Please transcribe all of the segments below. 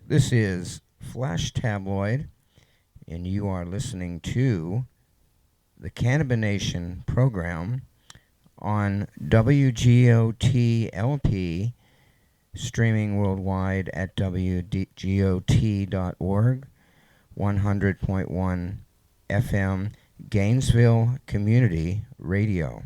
This is Flash Tabloid, and you are listening to the Cannabination program on WGOT-LP, streaming worldwide at WGOT.org, 100.1 FM, Gainesville Community Radio.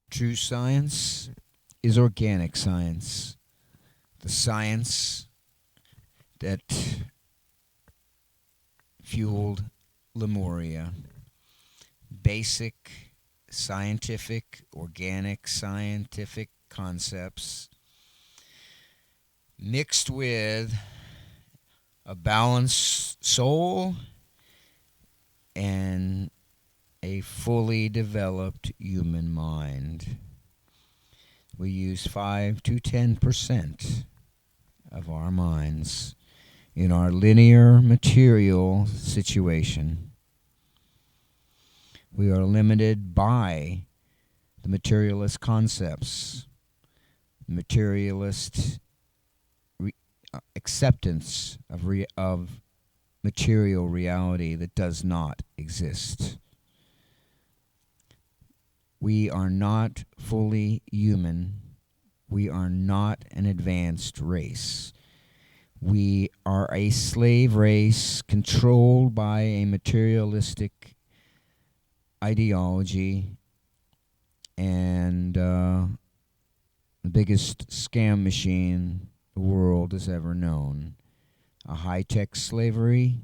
True science is organic science, the science that fueled Lemuria. Basic scientific, organic scientific concepts mixed with a balanced soul and a fully developed human mind. We use 5 to 10% of our minds in our linear material situation. We are limited by the materialist concepts, materialist acceptance of material reality that does not exist. We are not fully human. We are not an advanced race. We are a slave race controlled by a materialistic ideology and the biggest scam machine the world has ever known. A high-tech slavery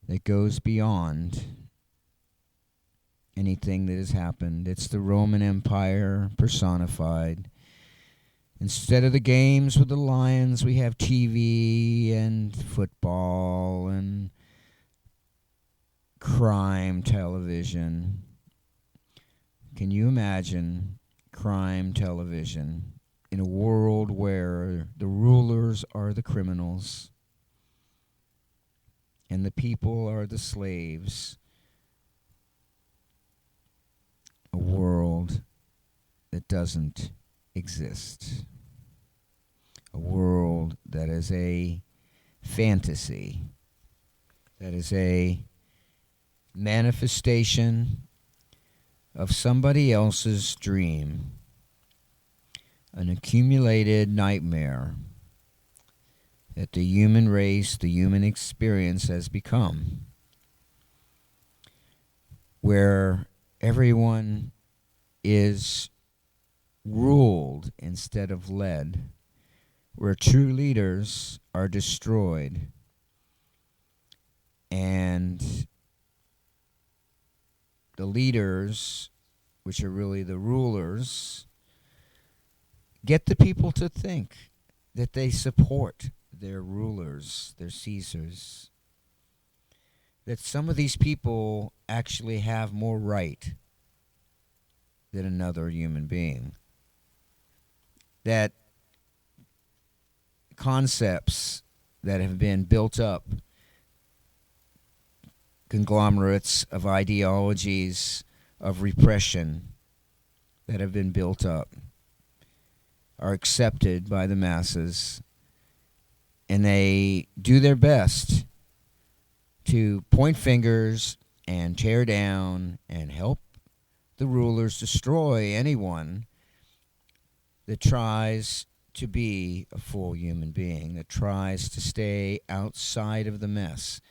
that goes beyond anything that has happened. It's the Roman Empire personified. Instead of the games with the lions, we have TV and football and crime television. Can you imagine crime television in a world where the rulers are the criminals and the people are the slaves? A world that doesn't exist. A world that is a fantasy. That is a manifestation of somebody else's dream. An accumulated nightmare that the human race, the human experience has become. Where everyone is ruled instead of led, where true leaders are destroyed, and the leaders, which are really the rulers, get the people to think that they support their rulers, their Caesars, that some of these people actually have more right than another human being. That concepts that have been built up, conglomerates of ideologies of repression that have been built up, are accepted by the masses, and they do their best to point fingers and tear down and help the rulers destroy anyone that tries to be a full human being, that tries to stay outside of the mess.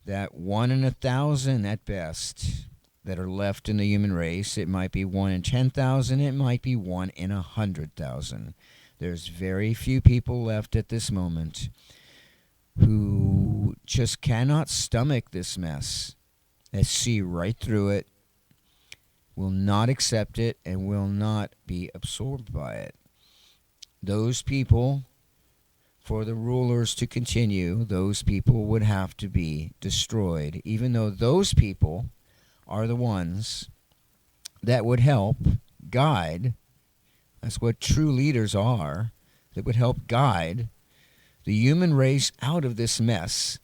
That 1 in 1,000 at best that are left in the human race, it might be 1 in 10,000, it might be 1 in 100,000. There's very few people left at this moment who just cannot stomach this mess, that see right through it, will not accept it, and will not be absorbed by it. Those people, for the rulers to continue, those people would have to be destroyed, even though those people are the ones that would help guide. That's what true leaders are, that would help guide the human race out of this mess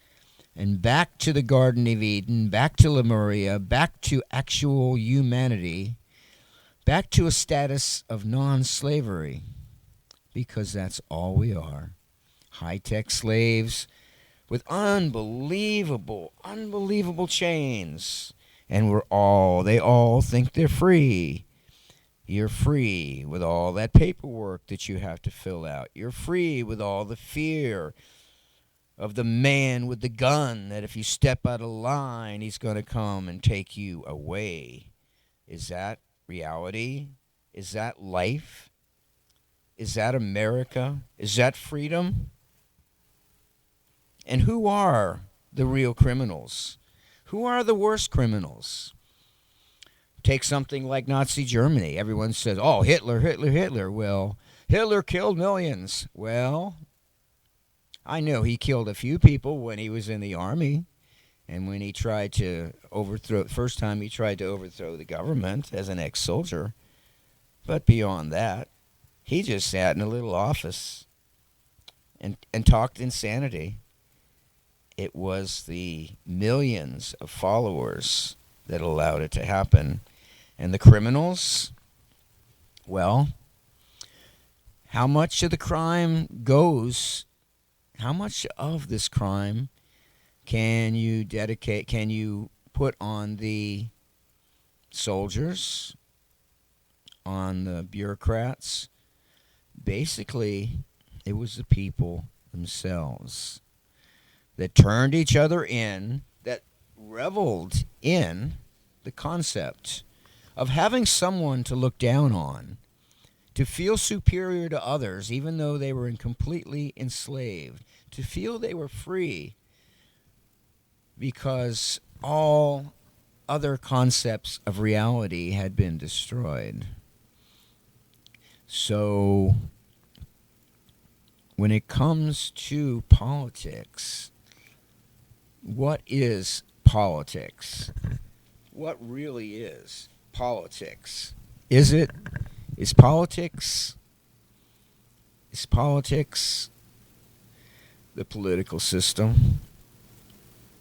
and back to the Garden of Eden, back to Lemuria, back to actual humanity, back to a status of non-slavery, because that's all we are. High-tech slaves with unbelievable chains. And they all think they're free. You're free with all that paperwork that you have to fill out. You're free with all the fear of the man with the gun, that if you step out of line, he's going to come and take you away. Is that reality? Is that life? Is that America? Is that freedom? And who are the real criminals? Who are the worst criminals? Take something like Nazi Germany. Everyone says, oh, Hitler, Hitler, Hitler. Well, Hitler killed millions. Well, I know he killed a few people when he was in the army, and when he tried to first time he tried to overthrow the government as an ex-soldier. But beyond that, he just sat in a little office and talked insanity. It was the millions of followers that allowed it to happen. And the criminals, well, how much of the crime goes How much of this crime can you put on the soldiers, on the bureaucrats? Basically, it was the people themselves that turned each other in, that reveled in the concept of having someone to look down on, to feel superior to others, even though they were completely enslaved, to feel they were free because all other concepts of reality had been destroyed. So, when it comes to politics, what is politics? What really is politics? Is politics the political system?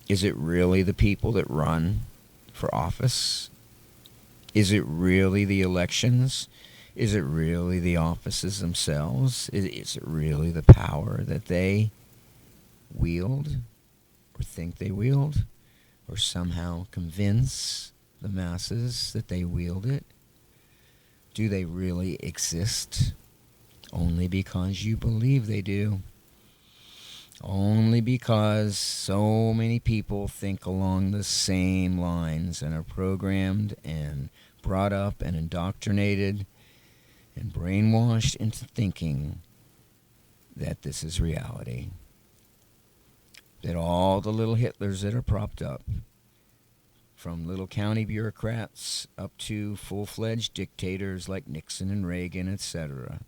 Is it really the people that run for office? Is it really the elections? Is it really the offices themselves? Is it really the power that they wield or think they wield, or somehow convince the masses that they wield it? Do they really exist only because you believe they do? Only because so many people think along the same lines and are programmed and brought up and indoctrinated and brainwashed into thinking that this is reality. That all the little Hitlers that are propped up, from little county bureaucrats up to full-fledged dictators like Nixon and Reagan, etc.,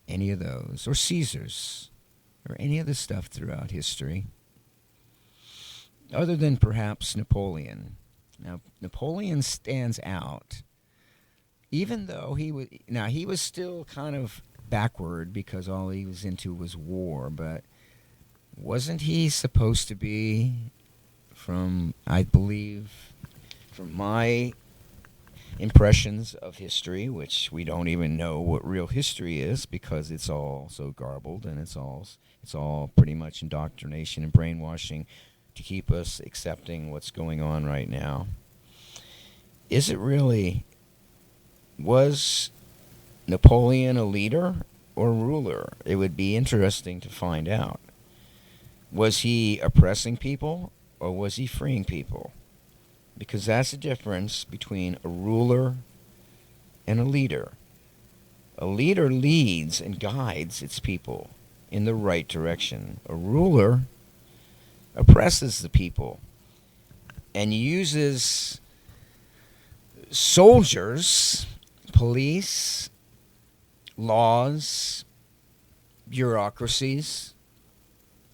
any of those, or Caesars, or any of the stuff throughout history, other than perhaps Napoleon. Now, Napoleon stands out, even though he was still kind of backward because all he was into was war, but wasn't he supposed to be, I believe, from my impressions of history, which we don't even know what real history is because it's all so garbled, and it's all pretty much indoctrination and brainwashing to keep us accepting what's going on right now. Was Napoleon a leader or ruler? It would be interesting to find out. Was he oppressing people or was he freeing people? Because that's the difference between a ruler and a leader. A leader leads and guides its people in the right direction. A ruler oppresses the people and uses soldiers, police, laws, bureaucracies,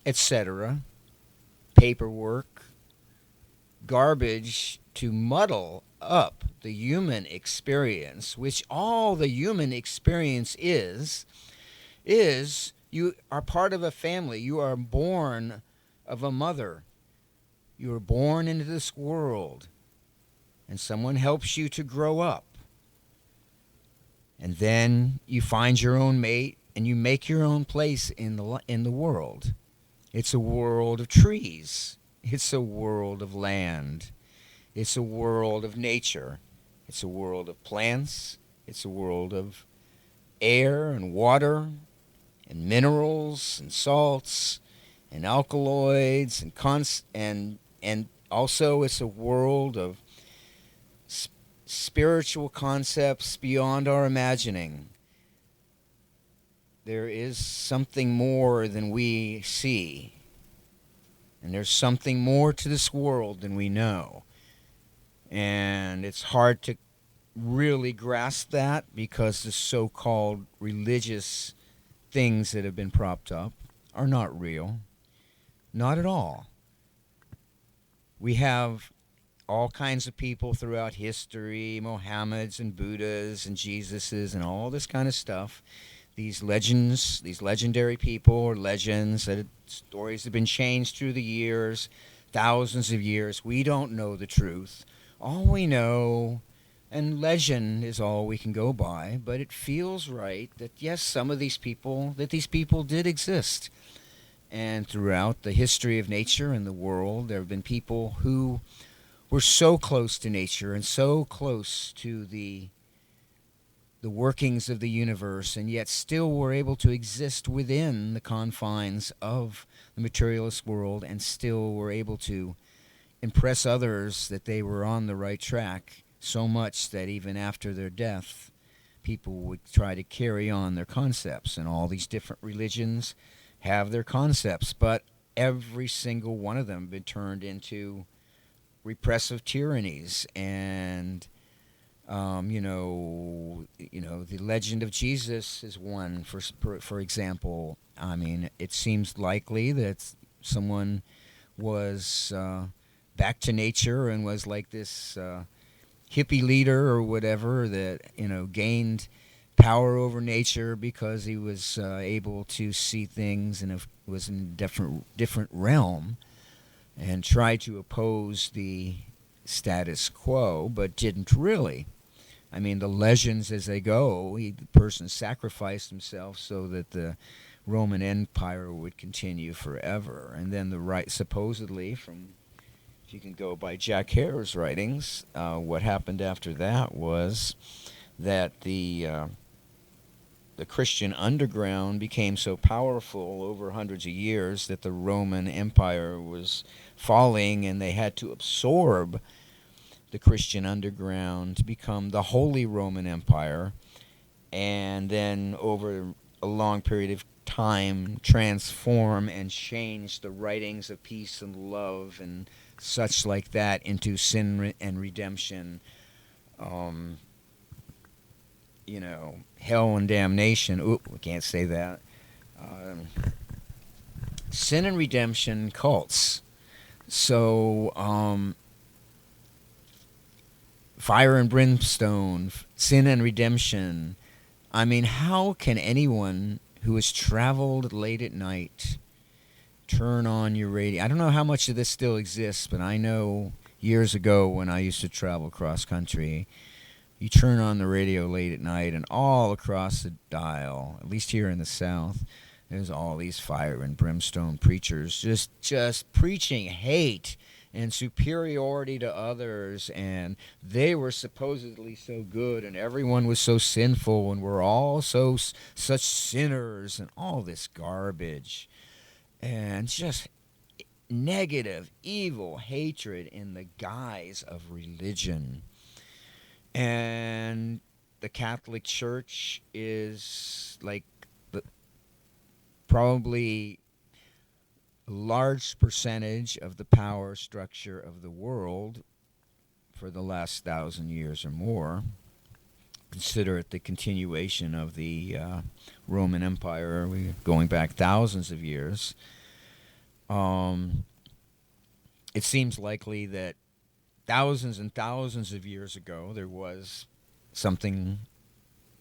etc., paperwork, garbage to muddle up the human experience, which all the human experience is you are part of a family. You are born of a mother. You are born into this world, and someone helps you to grow up. And then you find your own mate, and you make your own place in the world. It's a world of trees. It's a world of land. It's a world of nature. It's a world of plants. It's a world of air and water and minerals and salts and alkaloids and also it's a world of spiritual concepts beyond our imagining. There is something more than we see. And there's something more to this world than we know. And it's hard to really grasp that because the so-called religious things that have been propped up are not real. Not at all. We have all kinds of people throughout history, Mohammeds and Buddhas and Jesuses and all this kind of stuff. These legends, these legendary people or legends, that stories have been changed through the years, thousands of years. We don't know the truth. All we know And legend is all we can go by, but it feels right that yes, some of these people did exist. And throughout the history of nature and the world, there have been people who were so close to nature and so close to the workings of the universe, and yet still were able to exist within the confines of the materialist world, and still were able to impress others that they were on the right track, so much that even after their death, people would try to carry on their concepts. And all these different religions have their concepts, but every single one of them been turned into repressive tyrannies. And the legend of Jesus is one. For example, I mean, it seems likely that someone was back to nature and was like this hippie leader or whatever that gained power over nature because he was able to see things and was in a different realm, and tried to oppose the status quo, but didn't really. I mean, the legends as they go, the person sacrificed himself so that the Roman Empire would continue forever. And then supposedly, from, if you can go by Jack Hare's writings, what happened after that was that the Christian underground became so powerful over hundreds of years that the Roman Empire was falling, and they had to absorb the Christian underground to become the Holy Roman Empire, and then over a long period of time transform and change the writings of peace and love and such like that into sin and redemption, hell and damnation. Oop, we can't say that. Sin and redemption cults. So, fire and brimstone, sin and redemption. I mean, how can anyone who has traveled late at night turn on your radio? I don't know how much of this still exists, but I know years ago when I used to travel cross country, you turn on the radio late at night, and all across the dial, at least here in the South, there's all these fire and brimstone preachers just preaching hate and superiority to others, and they were supposedly so good, and everyone was so sinful, and we're all such sinners, and all this garbage, and just negative, evil hatred in the guise of religion. And the Catholic Church is like probably a large percentage of the power structure of the world for the last 1,000 years or more. Consider it the continuation of the Roman Empire. We're going back thousands of years. It seems likely that thousands and thousands of years ago, there was something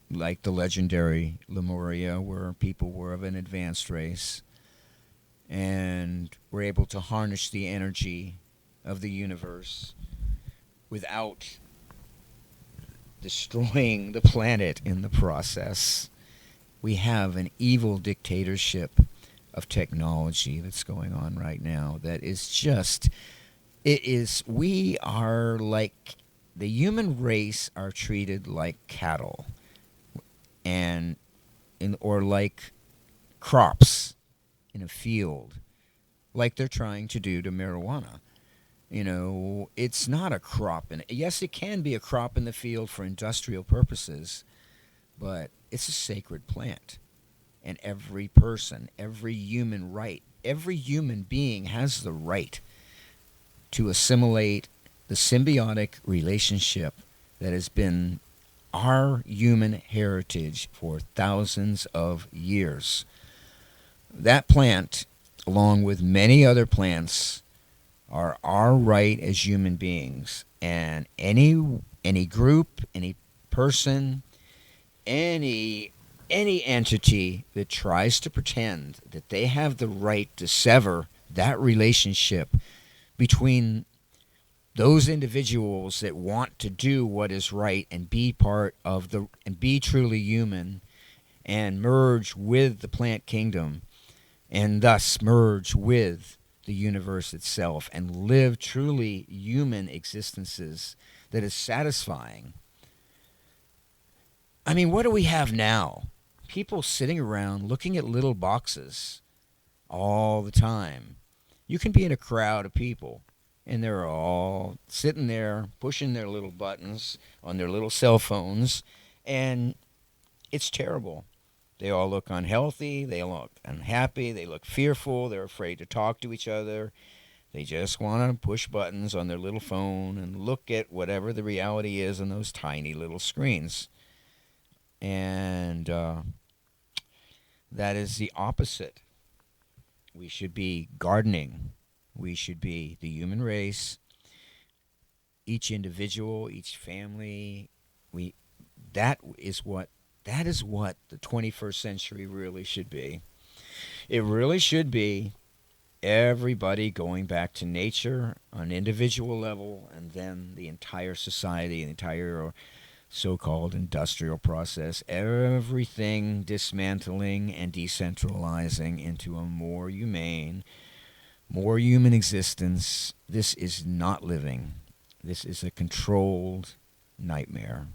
like the legendary Lemuria, where people were of an advanced race and were able to harness the energy of the universe without destroying the planet in the process. We have an evil dictatorship of technology that's going on right now that is just... we are like, the human race are treated like cattle or like crops in a field, like they're trying to do to marijuana. It's not a crop. Yes, it can be a crop in the field for industrial purposes, but it's a sacred plant. And every person, every human being has the right to assimilate the symbiotic relationship that has been our human heritage for thousands of years. That plant, along with many other plants, are our right as human beings. And any group, any person, any entity that tries to pretend that they have the right to sever that relationship between those individuals that want to do what is right and be part of the and be truly human and merge with the plant kingdom and thus merge with the universe itself and live truly human existences that is satisfying. I mean, what do we have now? People sitting around looking at little boxes all the time. You can be in a crowd of people and they're all sitting there pushing their little buttons on their little cell phones, and it's terrible. They all look unhealthy, they look unhappy, they look fearful, they're afraid to talk to each other. They just want to push buttons on their little phone and look at whatever the reality is on those tiny little screens. And that is the opposite. We should be gardening. We should be the human race, each individual, each family. We that is what the 21st century really should be. It really should be everybody going back to nature on an individual level, and then the entire society, the entire so-called industrial process, everything dismantling and decentralizing into a more humane, more human existence. This is not living. This is a controlled nightmare.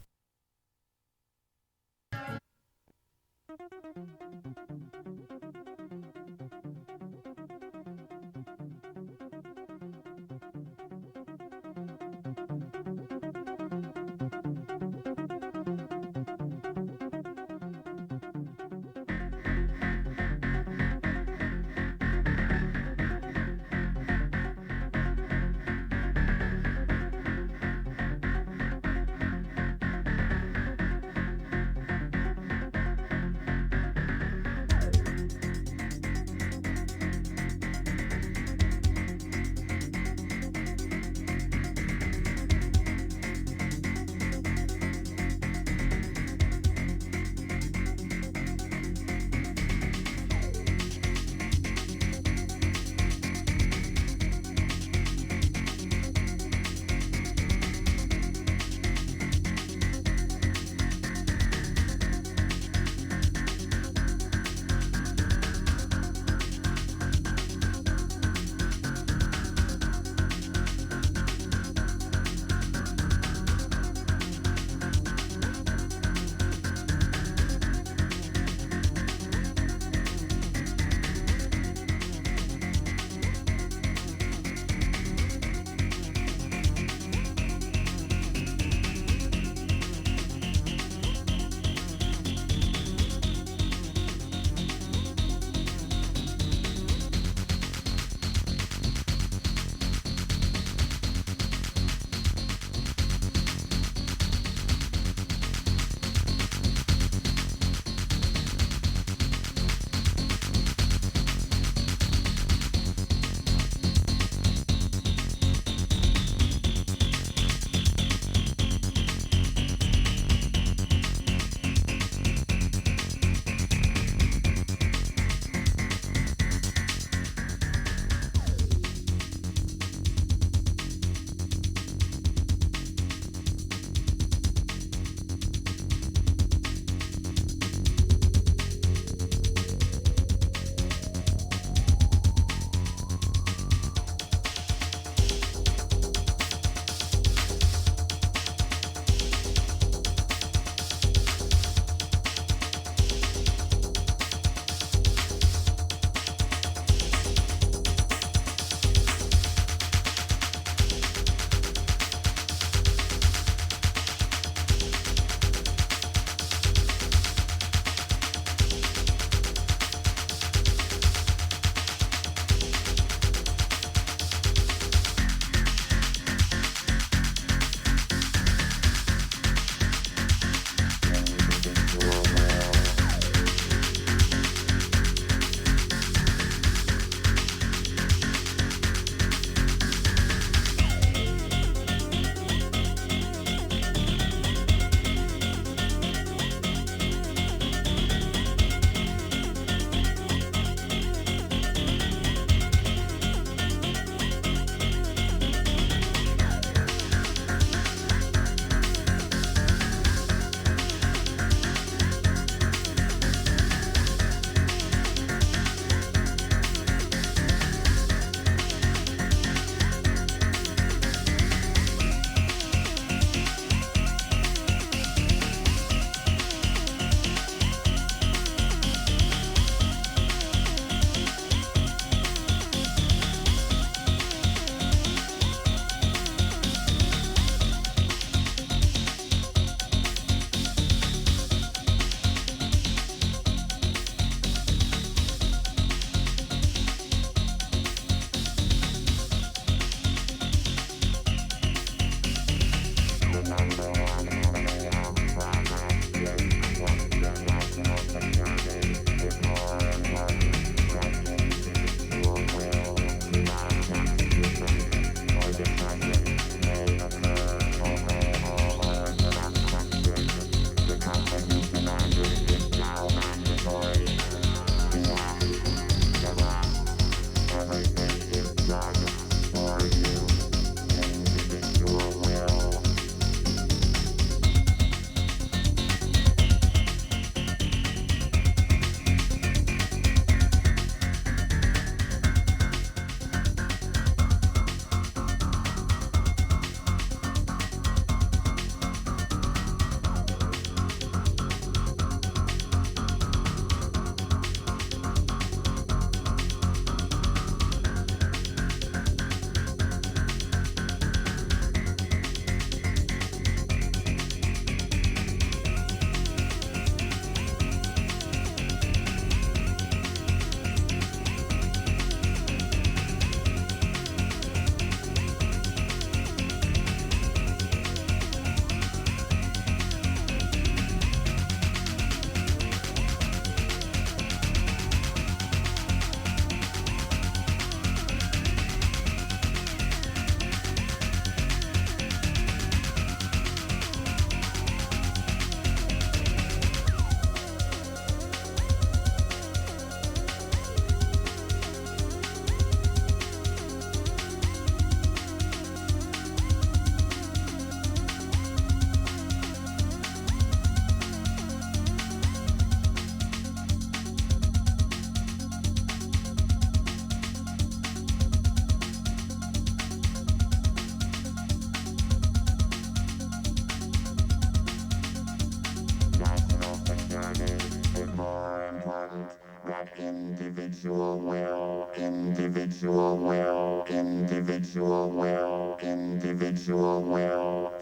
individual will, individual will, individual will, individual will.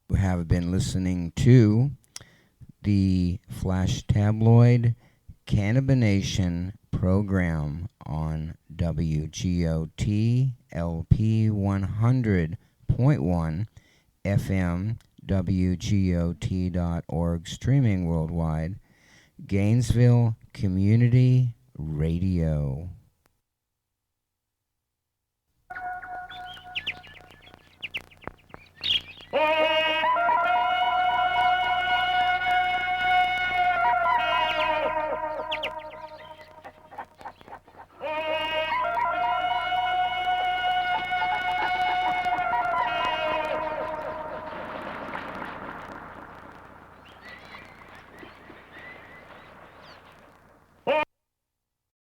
We have been listening to the Flash Tabloid Cannabination program on WGOT LP 100.1 FM, WGOT.org, streaming worldwide, Gainesville Community Radio. Oh!